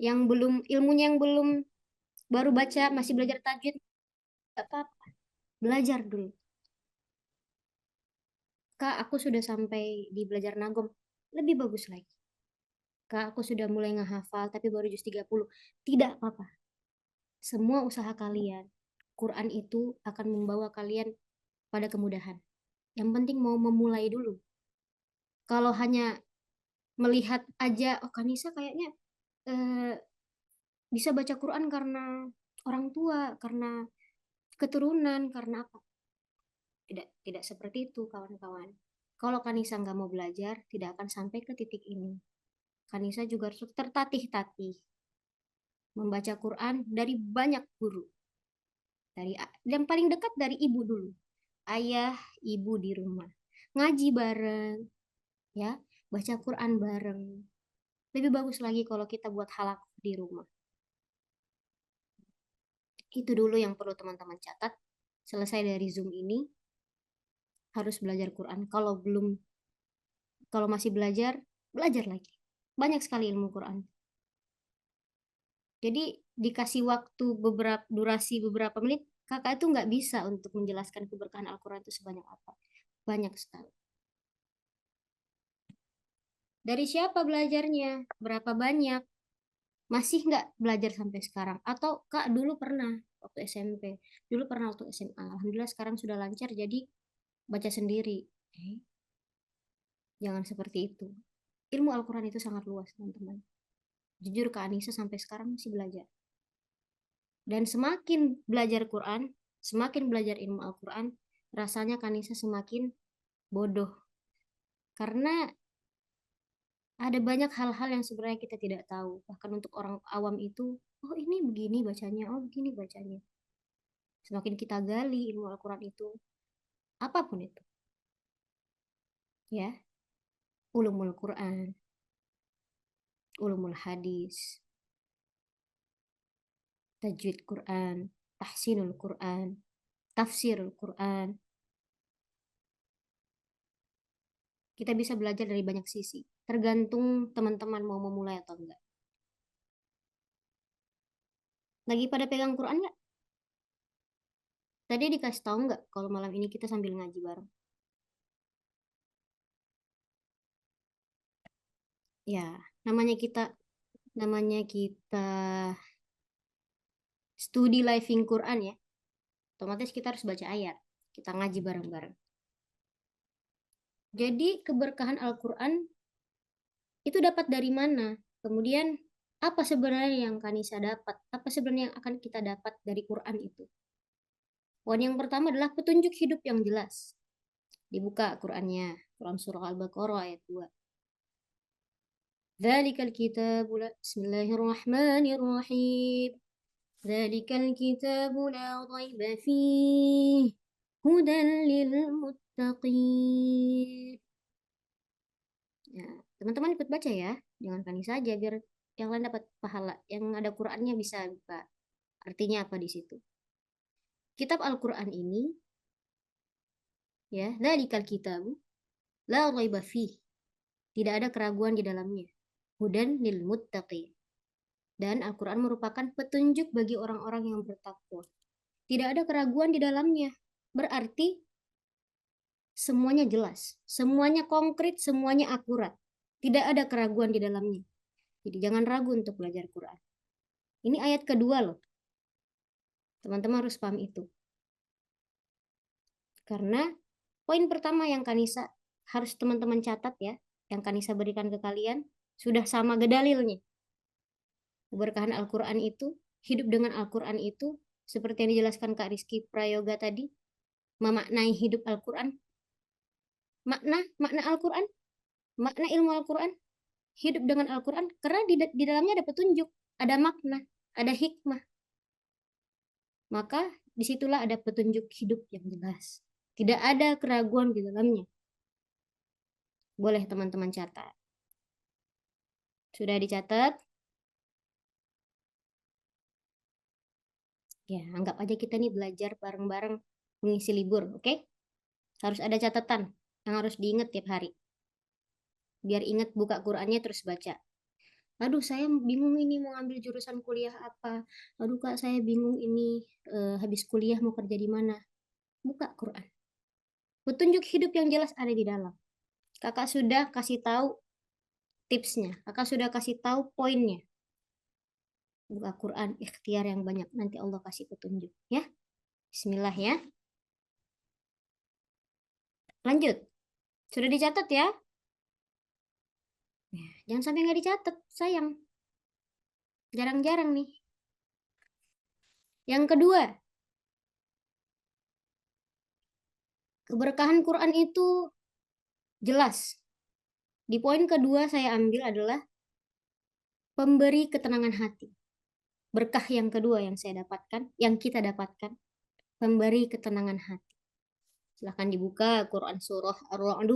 Yang belum, ilmunya yang belum, baru baca, masih belajar tajwid, gak apa-apa. Belajar dulu. Kak, aku sudah sampai di belajar nagom. Lebih bagus lagi. Kak, aku sudah mulai ngehafal, tapi baru juz 30. Tidak apa-apa. Semua usaha kalian, Quran itu akan membawa kalian pada kemudahan. Yang penting mau memulai dulu. Kalau hanya melihat aja, oh Kanisa kayaknya eh, bisa baca Quran karena orang tua, karena keturunan, karena apa? Tidak seperti itu, kawan-kawan. Kalau Kanisa nggak mau belajar, tidak akan sampai ke titik ini. Kanisa juga harus tertatih-tatih membaca Quran dari banyak guru. Dari yang paling dekat dari ibu dulu. Ayah, ibu di rumah. Ngaji bareng, ya, baca Quran bareng. Lebih bagus lagi kalau kita buat halak di rumah. Itu dulu yang perlu teman-teman catat. Selesai dari Zoom ini, harus belajar Quran. Kalau masih belajar, belajar lagi. Banyak sekali ilmu Quran. Jadi dikasih waktu durasi beberapa menit, kakak itu nggak bisa untuk menjelaskan keberkahan Al-Quran itu sebanyak apa. Banyak sekali. Dari siapa belajarnya? Berapa banyak? Masih nggak belajar sampai sekarang? Atau kak dulu pernah waktu SMP, dulu pernah waktu SMA. Alhamdulillah sekarang sudah lancar, jadi baca sendiri. Jangan seperti itu. Ilmu Al-Quran itu sangat luas, teman-teman. Jujur Kak Anissa sampai sekarang masih belajar. Dan semakin belajar Quran, semakin belajar ilmu Al-Quran, rasanya Kak Anissa semakin bodoh. Karena ada banyak hal-hal yang sebenarnya kita tidak tahu. Bahkan untuk orang awam itu, oh ini begini bacanya, oh begini bacanya. Semakin kita gali ilmu Al-Quran itu, apapun itu, ya, ulumul Quran, ulumul hadis, tajwid Quran, tahsinul Quran, tafsirul Quran. Kita bisa belajar dari banyak sisi, tergantung teman-teman mau memulai atau enggak. Lagi pada pegang Quran nggak? Tadi dikasih tahu nggak kalau malam ini kita sambil ngaji bareng? Ya, namanya kita namanya kita studi living Quran ya. Otomatis kita harus baca ayat. Kita ngaji bareng-bareng. Jadi keberkahan Al-Quran itu dapat dari mana? Kemudian apa sebenarnya yang Kanisa dapat? Apa sebenarnya yang akan kita dapat dari Quran itu? Poin yang pertama adalah petunjuk hidup yang jelas. Dibuka Qurannya, Quran surah Al-Baqarah ayat 2. Dzalikal kitabu la Bismillahirrahmanirrahim. Dzalikal kitabu la raiba fihi hudan lil muttaqin. Ya, teman-teman ikut baca ya. Jangan Kanisa saja biar yang lain dapat pahala. Yang ada Qurannya bisa buka. Artinya apa di situ? Kitab Al-Quran ini, ya, dzalikal kitabu la raiba fihi. Tidak ada keraguan di dalamnya. Hudan lil muttaqin. Dan Al-Quran merupakan petunjuk bagi orang-orang yang bertakwa. Tidak ada keraguan di dalamnya. Berarti semuanya jelas, semuanya konkret, semuanya akurat. Tidak ada keraguan di dalamnya. Jadi jangan ragu untuk belajar Quran. Ini ayat kedua loh. Teman-teman harus paham itu. Karena poin pertama yang Kanisa harus teman-teman catat ya, yang Kanisa berikan ke kalian, sudah sama gedalilnya. Keberkahan Al-Quran itu, hidup dengan Al-Quran itu, seperti yang dijelaskan Kak Rizky Prayoga tadi, memaknai hidup Al-Quran, makna Al-Quran, makna ilmu Al-Quran, hidup dengan Al-Quran, karena di dalamnya ada petunjuk, ada makna, ada hikmah. Maka disitulah ada petunjuk hidup yang jelas. Tidak ada keraguan di dalamnya. Boleh teman-teman catat. Sudah dicatat? Ya, anggap aja kita nih belajar bareng-bareng mengisi libur, oke? Harus ada catatan yang harus diingat tiap hari. Biar ingat buka Qurannya terus baca. Aduh, saya bingung ini mau ambil jurusan kuliah apa. Aduh, Kak, saya bingung ini habis kuliah mau kerja di mana. Buka Quran. Petunjuk hidup yang jelas ada di dalam. Kakak sudah kasih tahu tipsnya. Kakak sudah kasih tahu poinnya. Buka Quran, ikhtiar yang banyak. Nanti Allah kasih petunjuk. Ya, Bismillah ya. Lanjut. Sudah dicatat ya? Ya, jangan sampai nggak dicatat, sayang. Jarang-jarang nih. Yang kedua, keberkahan Quran itu jelas. Di poin kedua saya ambil adalah pemberi ketenangan hati. Berkah yang kedua yang saya dapatkan, yang kita dapatkan, pemberi ketenangan hati. Silahkan dibuka Quran Surah Ar-Ra'd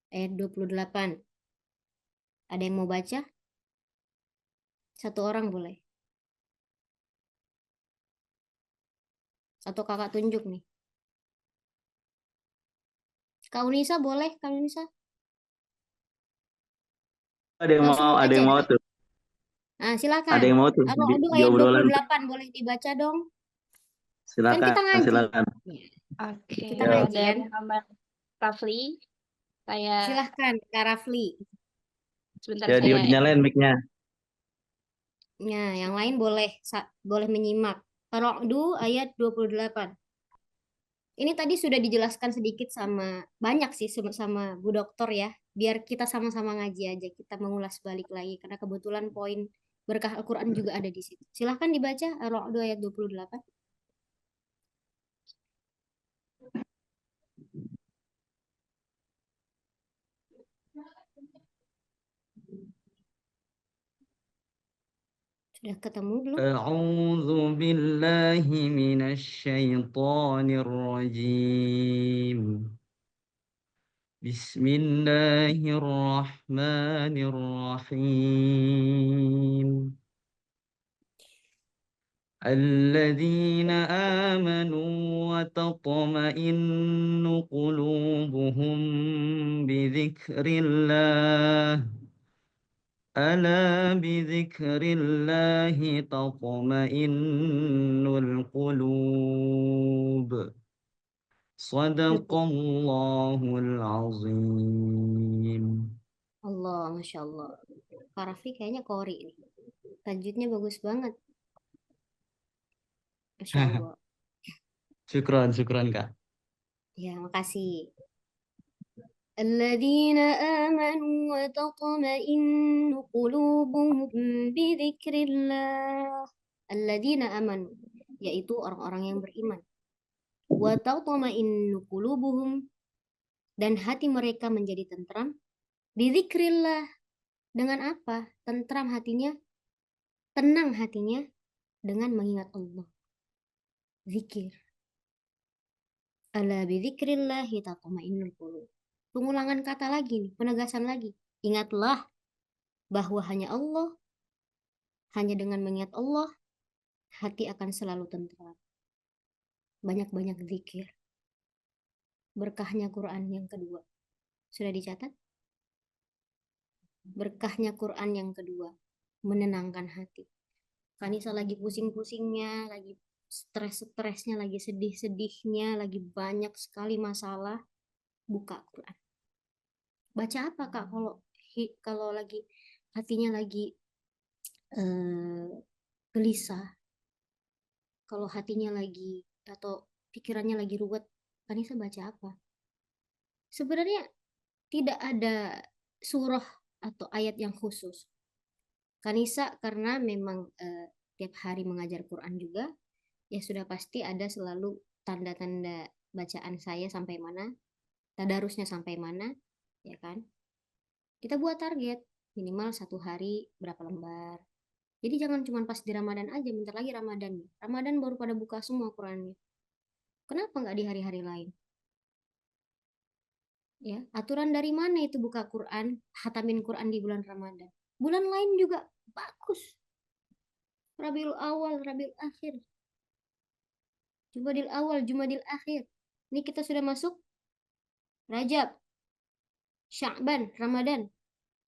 ayat 28. Ada yang mau baca? Satu orang boleh. Atau kakak tunjuk nih. Kak Unisa boleh, Kak Unisa? Ada yang Langsung mau, ada baca. yang mau tuh, Nah, ada silakan. yang mau tuh Ar-Ra'd di ayat obrolan tuh. 28 boleh dibaca dong. Kan kita Silakan, ngaji. silakan. Ya, Oke, kita Ya, ngaji dari kan? Muhammad Rafli, saya Silahkan, Kak Rafli. sebentar ya saya dinyalain mic-nya. Nah, yang lain boleh boleh menyimak. Ar-Ra'd ayat 28. Ini tadi sudah dijelaskan sedikit sama banyak sih sama Bu Dokter ya. Biar kita sama-sama ngaji aja. Kita mengulas balik lagi karena kebetulan poin berkah Al-Qur'an juga ada di situ. Silahkan dibaca Ar-Ra'd ayat 28. Sudah ketemu belum? أعوذ بالله من الشيطان الرجيم. بسم الله الرحمن الرحيم. الذين آمنوا وتطمئن قلوبهم بذكر الله. ألا بذكر الله تطمئن القلوب. صدق Cukup. الله العظيم. Allah, Masya Allah. Kak Rafli kayaknya kori nih. Tajwidnya bagus banget. Masya Allah. Syukran, syukran Kak. Ya, makasih. الذين آمنوا وتطمئن قلوبهم بذكر الله. الذين آمنوا, yaitu orang-orang yang beriman. Wa tatma'innu qulubuhum, dan hati mereka menjadi tentram. Bizikrillah, dengan apa? Tentram hatinya, tenang hatinya dengan mengingat Allah. Zikir. Ala bizikrillahi tatma'innul qulub. Pengulangan kata lagi nih, penegasan lagi. Ingatlah bahwa hanya Allah, hanya dengan mengingat Allah, hati akan selalu tentram. Banyak-banyak zikir. Berkahnya Quran yang kedua. Sudah dicatat? Berkahnya Quran yang kedua. Menenangkan hati. Kanisa lagi pusing-pusingnya, lagi stres-stresnya, lagi sedih-sedihnya, lagi banyak sekali masalah. Buka Quran. Baca apa Kak kalau lagi hatinya lagi eh, gelisah, kalau hatinya lagi atau pikirannya lagi ruwet, Kanisa baca apa? Sebenarnya tidak ada surah atau ayat yang khusus. Kanisa karena memang tiap hari mengajar Quran juga, ya sudah pasti ada selalu tanda-tanda bacaan saya sampai mana, tadarusnya sampai mana, ya kan? Kita buat target minimal satu hari berapa lembar. Jadi jangan cuma pas di Ramadan aja, bentar lagi Ramadan nih. Ramadan baru pada buka semua Qurannya. Kenapa nggak di hari-hari lain? Ya, aturan dari mana itu buka Quran, hatamin Quran di bulan Ramadan? Bulan lain juga bagus. Rabiul Awal, Rabiul Akhir, Jumadil Awal, Jumadil Akhir. Ini kita sudah masuk Rajab, Sya'ban, Ramadan.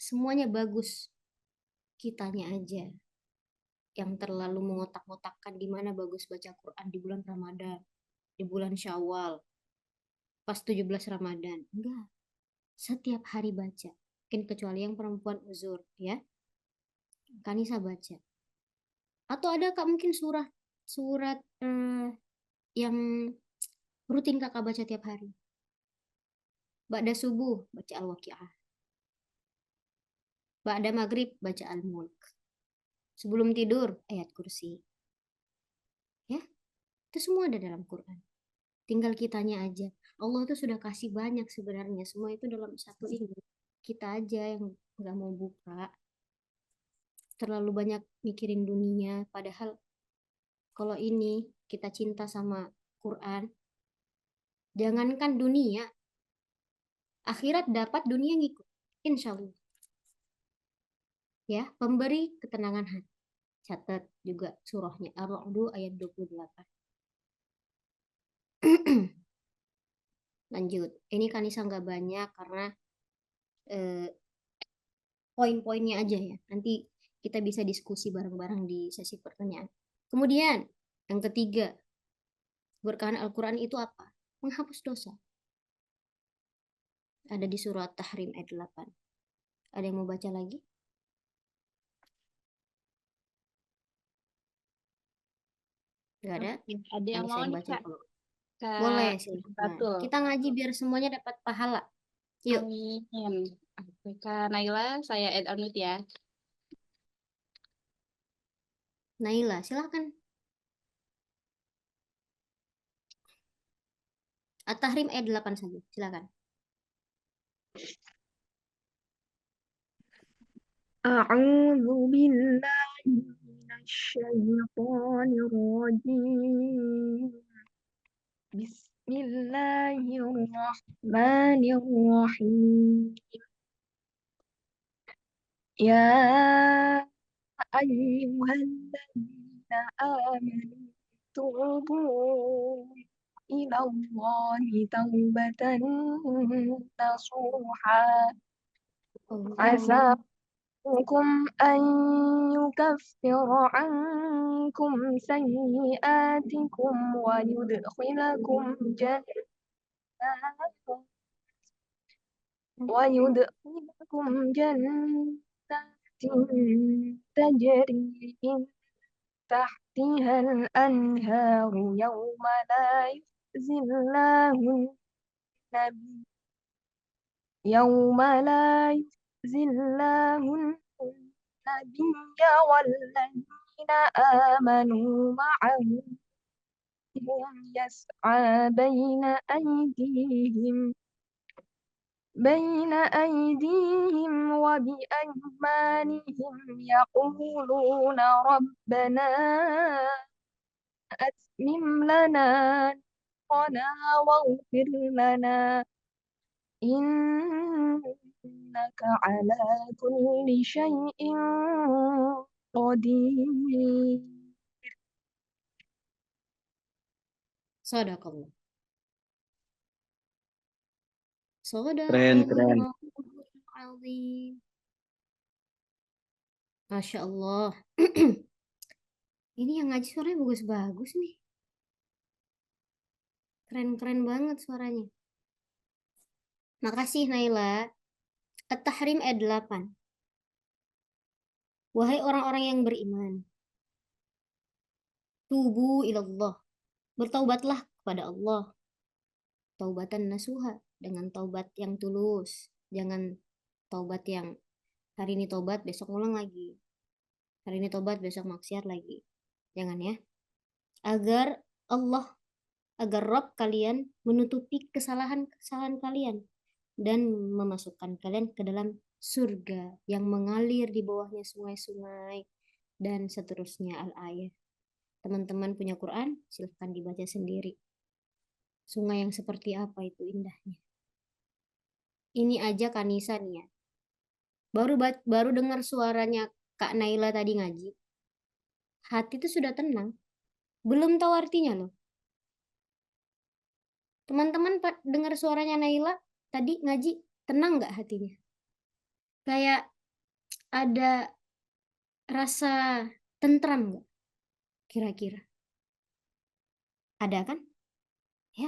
Semuanya bagus. kitanya aja yang terlalu mengotak-ngotakkan di mana bagus baca Quran di bulan Ramadan, di bulan Syawal, pas 17 Ramadan. Enggak, setiap hari baca. Mungkin kecuali yang perempuan uzur, ya. Kanisa baca. Atau ada Kak mungkin surat yang rutin Kakak baca tiap hari. Ba'da subuh baca Al-Waqi'ah. Ba'da maghrib baca Al-Mulk. Sebelum tidur ayat kursi. Ya, itu semua ada dalam Quran. Tinggal kitanya aja. Allah itu sudah kasih banyak sebenarnya. Semua itu dalam satu ini. Kita aja yang nggak mau buka. Terlalu banyak mikirin dunia. Padahal kalau ini kita cinta sama Quran, jangankan dunia, akhirat dapat, dunia ngikut. Insya Allah. Ya, pemberi ketenangan hati. Catat juga surahnya Ar-Ra'd ayat 28. Lanjut. Ini Kanisa nggak banyak karena poin-poinnya aja ya. Nanti kita bisa diskusi bareng-bareng di sesi pertanyaan. Kemudian, yang ketiga, keberkahan Al-Quran itu apa? Menghapus dosa. Ada di surat Tahrim ayat 8. Ada yang mau baca lagi? Gak ada? Ada yang Kanisa mau yang nih baca Kak. kalau Kak boleh silahkan. Batul. Kita ngaji biar semuanya dapat pahala. Yuk. Amin. Oke, Kak Naila, saya add on ya. Naila, silahkan. At-Tahrim ayat 8 saja, silahkan. أعوذ بالله من الشيطان الرجيم بسم الله الرحمن الرحيم يا أيها الذين آمنوا توبوا إلى الله توبة نصوحا عسى ربكم أن يكفر عنكم سيئاتكم ويدخلكم جنات تجري من تحتها الأنهار يوم لا يخزي الله النبي والذين آمنوا معه يسعى بين أيديهم وبأيمانهم يقولون ربنا أتمم لنا نورنا واغفر لنا إنك على كل شيء قدير. Sadaqallah. Keren, keren. Sadaqallahul Masya Allah. Ini yang ngaji suaranya bagus-bagus nih. Keren-keren banget suaranya. Makasih Naila. At-Tahrim ayat 8. Wahai orang-orang yang beriman, tubu ilallah. Bertaubatlah kepada Allah. Taubatan nasuha. Dengan taubat yang tulus. Jangan taubat yang hari ini taubat, besok ngulang lagi. Hari ini taubat, besok maksiat lagi. Jangan ya. Agar Rob kalian menutupi kesalahan-kesalahan kalian dan memasukkan kalian ke dalam surga yang mengalir di bawahnya sungai-sungai dan seterusnya al-ayat. Teman-teman punya Quran, silahkan dibaca sendiri. Sungai yang seperti apa itu indahnya. Ini aja Kanisa nih ya. Baru dengar suaranya Kak Naila tadi ngaji. Hati itu sudah tenang. Belum tahu artinya loh. Teman-teman dengar suaranya Naila tadi ngaji, tenang nggak hatinya? Kayak ada rasa tentram nggak? Kira-kira. Ada kan?